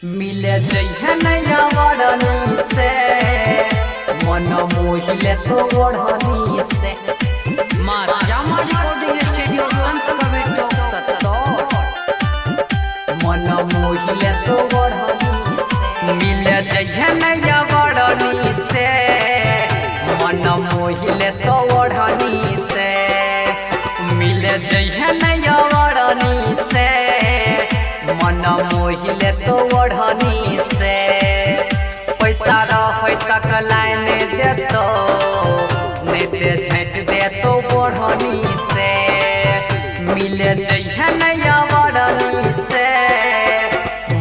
मिले जइहे नैया वरनी से मन मोहिले तो ओढ़नी से। माँ श्यामा रिकॉर्डिंग स्टूडियो संत कबीर चौक 70। मन मोहिले तो ओढ़नी से मिले जइहे नैया वरनी से मन मोहिले तो ओढ़नी से। मिले जइहे नैया वरनी से मन मोहिले तो ओढ़नी से। पैसा रहे तक लाइन देतो नहीं दे झट देतो ओढ़नी से। मिले जइहे नैया वरनी से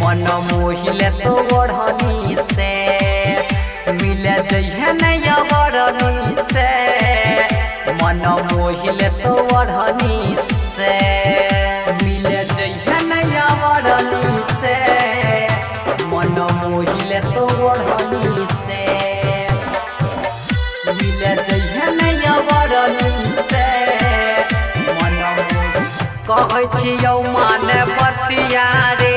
मन मोहिले तो ओढ़नी से। मिले जइहे नैया वरनी से मन मोहिले तो ओढ़नी से। मिले जइहे नैया वरनी से मन मोहिले तो ओढ़नी से। मिले जइहे नैया वरनी से मन कहै छियौ माने बतिया रे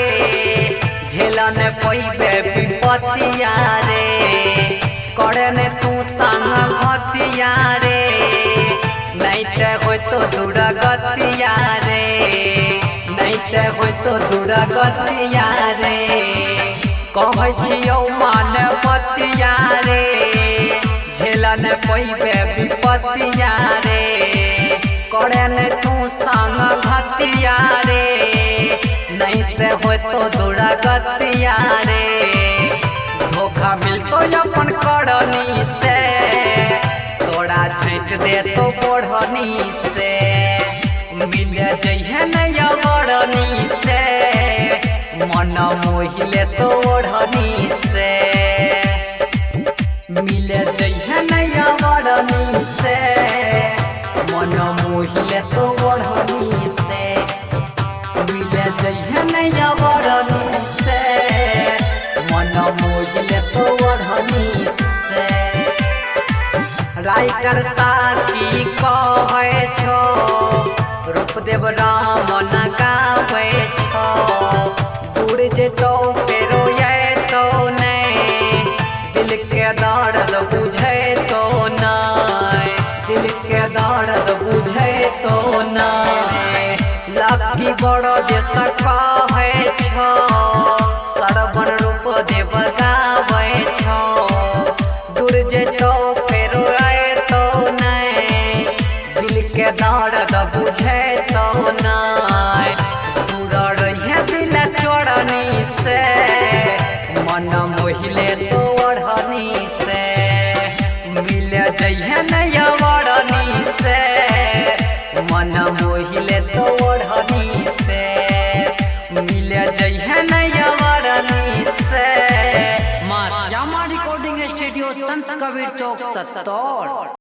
झेलन पैबे विपतिया रे। करे ने तू संग भतिया रे नहीं ते होय तो दुर्गतिया रे। नहीं ते होय तो दुर्गतिया रे। कहै छियौ माने बतिया रे झेलन पैबे विपतिया रे। करे ने तू संग भतिया रे नहीं ते होय तो दुर्गतिया रे। धोखा मिलतो अपन करनी से तोड़ा झैट दे तो ओढ़नी से। मिले जइहे नैया वरनी से मन मोहिले तो ओढ़नी से। मिले जइहे नैया वरनी से मन मोहिले तो ओढ़नी से। मिले जइहे नैया वरनी से मन मोहिले तो ओढ़नी से। राइटर साथी कहै छो रूपदेव राम न गाबै छो। दूर जेतो फेरो तो नहीं दिल के दर्द बुझे तो नहीं। दिल के दर्द बुझे तो नहीं। लकी बड़ो जैसा कहै छो सरवन रूपदेव गाबै छो। दूर जेतो फेरो तो नहीं दिल के दर्द बुझे तो नहीं। दूर रहिए दिल चोरनी से मन मोहिले तो ओढ़नी से। मिले जइहे नैया वरनी से मन मोहिले तो ओढ़नी से। मिले जइहे नैया वरनी से। माँ श्यामा रिकॉर्डिंग स्टूडियो संत कबीर चौक 70।